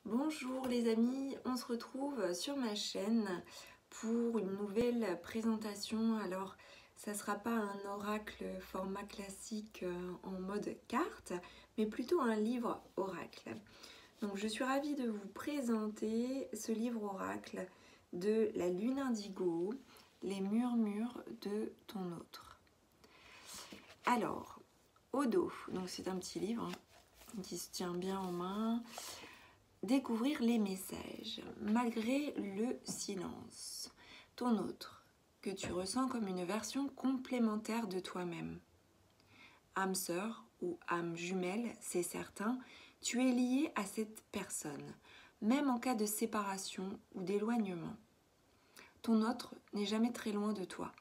Bonjour les amis, on se retrouve sur ma chaîne pour une nouvelle présentation. Alors, ça ne sera pas un oracle format classique en mode carte, mais plutôt un livre oracle. Donc, je suis ravie de vous présenter ce livre oracle de la lune indigo, les murmures de ton autre. Alors, au dos, donc c'est un petit livre qui se tient bien en main. Découvrir les messages, malgré le silence. Ton autre, que tu ressens comme une version complémentaire de toi-même. Âme sœur ou âme jumelle, c'est certain, tu es lié à cette personne, même en cas de séparation ou d'éloignement. Ton autre n'est jamais très loin de toi.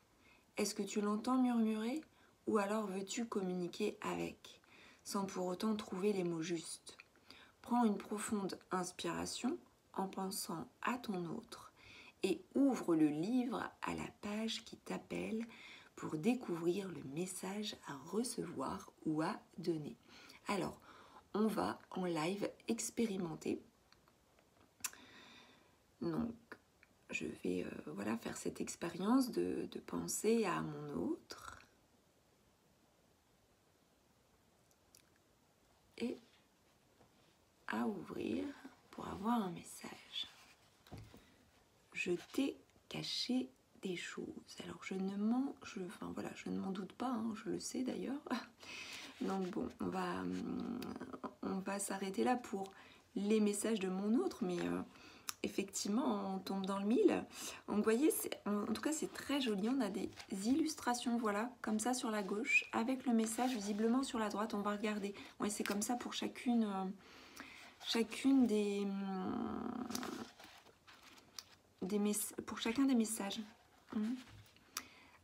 Est-ce que tu l'entends murmurer ou alors veux-tu communiquer avec, sans pour autant trouver les mots justes? Prends une profonde inspiration en pensant à ton autre et ouvre le livre à la page qui t'appelle pour découvrir le message à recevoir ou à donner. Alors, on va en live expérimenter. Donc, je vais faire cette expérience de penser à mon autre. Et à ouvrir pour avoir un message. Je t'ai caché des choses. Alors je ne m'en doute pas, hein, je le sais d'ailleurs. Donc bon, on va s'arrêter là pour les messages de mon autre, mais effectivement on tombe dans le mille. Donc vous voyez, en tout cas c'est très joli, on a des illustrations, voilà, comme ça sur la gauche, avec le message visiblement sur la droite, on va regarder. Ouais, c'est comme ça pour chacune pour chacun des messages.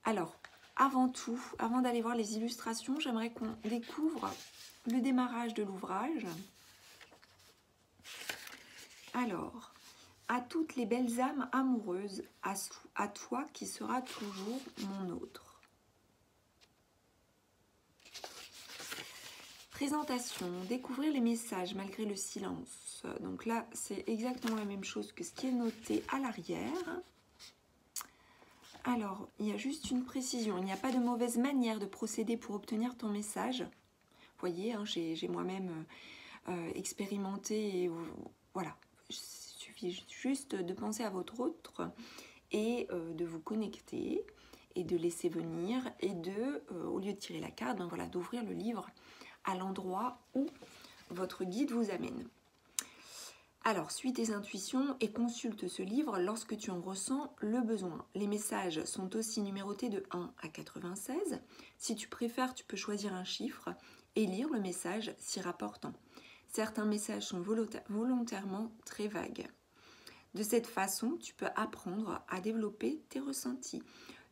Alors, avant tout, avant d'aller voir les illustrations, j'aimerais qu'on découvre le démarrage de l'ouvrage. Alors, à toutes les belles âmes amoureuses, à toi qui seras toujours mon autre. Présentation, découvrir les messages malgré le silence. Donc là, c'est exactement la même chose que ce qui est noté à l'arrière. Alors, il y a juste une précision. Il n'y a pas de mauvaise manière de procéder pour obtenir ton message. Vous voyez, hein, j'ai moi-même expérimenté. Et, voilà, il suffit juste de penser à votre autre et de vous connecter et de laisser venir et de, au lieu de tirer la carte, d'ouvrir le livre à l'endroit où votre guide vous amène. Alors, suis tes intuitions et consulte ce livre lorsque tu en ressens le besoin. Les messages sont aussi numérotés de 1 à 96. Si tu préfères, tu peux choisir un chiffre et lire le message s'y rapportant. Certains messages sont volontairement très vagues. De cette façon, tu peux apprendre à développer tes ressentis.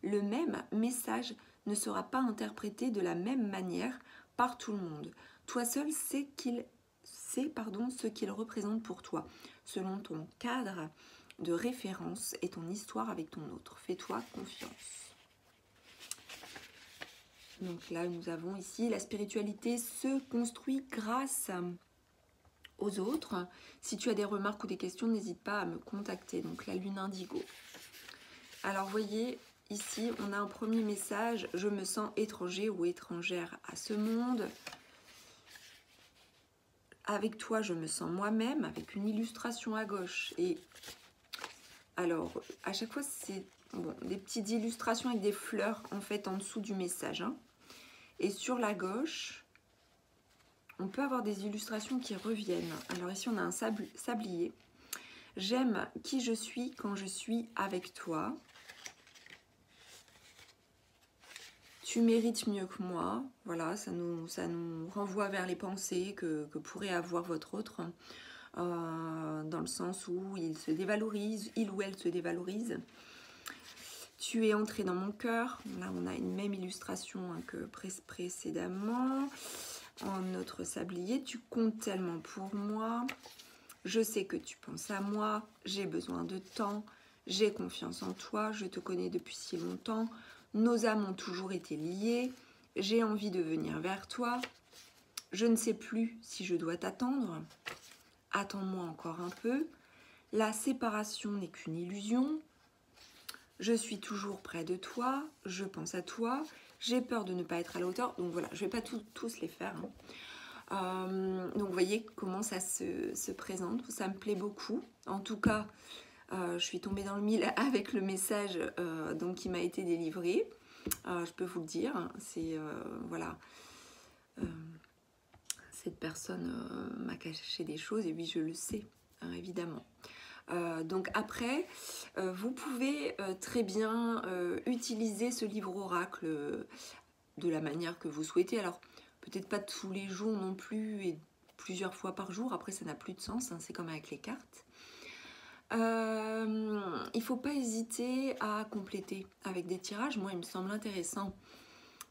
Le même message ne sera pas interprété de la même manière par tout le monde. Toi seul sais ce qu'il représente pour toi, selon ton cadre de référence et ton histoire avec ton autre. Fais-toi confiance. Donc là, nous avons ici la spiritualité se construit grâce aux autres. Si tu as des remarques ou des questions, n'hésite pas à me contacter. Donc la lune indigo. Alors, voyez, ici, on a un premier message. Je me sens étranger ou étrangère à ce monde. Avec toi, je me sens moi-même, avec une illustration à gauche. Et alors, à chaque fois, c'est des petites illustrations avec des fleurs, en fait, en dessous du message. Hein. Et sur la gauche, on peut avoir des illustrations qui reviennent. Alors ici, on a un sablier. J'aime qui je suis quand je suis avec toi. Tu mérites mieux que moi. Voilà, ça nous renvoie vers les pensées que pourrait avoir votre autre. Dans le sens où il ou elle se dévalorise. Tu es entré dans mon cœur. Là, on a une même illustration que précédemment. En notre sablier, tu comptes tellement pour moi. Je sais que tu penses à moi. J'ai besoin de temps. J'ai confiance en toi. Je te connais depuis si longtemps. Nos âmes ont toujours été liées. J'ai envie de venir vers toi. Je ne sais plus si je dois t'attendre. attends-moi encore un peu. La séparation n'est qu'une illusion. Je suis toujours près de toi, je pense à toi, j'ai peur de ne pas être à la hauteur. Donc voilà, je ne vais pas tous les faire. Donc vous voyez comment ça se présente, ça me plaît beaucoup. En tout cas, je suis tombée dans le mille avec le message donc, qui m'a été délivré. Je peux vous le dire, c'est voilà, cette personne m'a caché des choses et oui, je le sais, évidemment. Donc après, vous pouvez très bien utiliser ce livre oracle de la manière que vous souhaitez. Alors peut-être pas tous les jours non plus et plusieurs fois par jour, après ça n'a plus de sens, hein, c'est comme avec les cartes. Il ne faut pas hésiter à compléter avec des tirages. Moi il me semble intéressant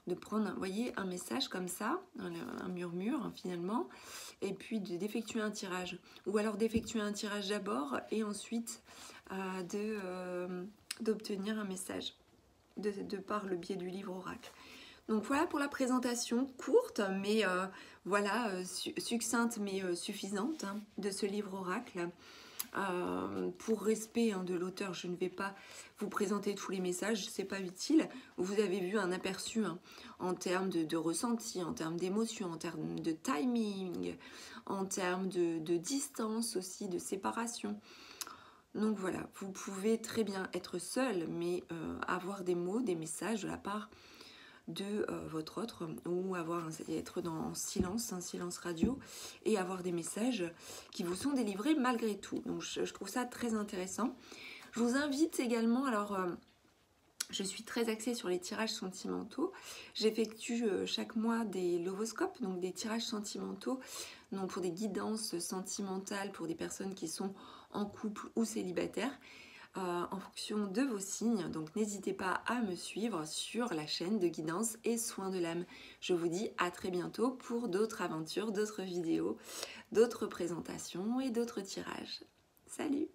de prendre, vous voyez, un message comme ça, un murmure finalement, et puis d'effectuer un tirage. Ou alors d'effectuer un tirage d'abord et ensuite d'obtenir un message de par le biais du livre oracle. Donc voilà pour la présentation courte, mais voilà, succincte mais suffisante hein, de ce livre oracle. Pour respect hein, de l'auteur, je ne vais pas vous présenter tous les messages, c'est pas utile. Vous avez vu un aperçu hein, en termes de ressenti, en termes d'émotion, en termes de timing, en termes de distance aussi, de séparation. Donc voilà, vous pouvez très bien être seul, mais avoir des mots, des messages de la part de votre autre, ou être en silence, un silence radio, et avoir des messages qui vous sont délivrés malgré tout. Donc je trouve ça très intéressant. Je vous invite également, alors je suis très axée sur les tirages sentimentaux. J'effectue chaque mois des lovoscopes, donc des tirages sentimentaux, donc pour des guidances sentimentales pour des personnes qui sont en couple ou célibataires. En fonction de vos signes, donc n'hésitez pas à me suivre sur la chaîne de guidance et soins de l'âme. Je vous dis à très bientôt pour d'autres aventures, d'autres vidéos, d'autres présentations et d'autres tirages. Salut!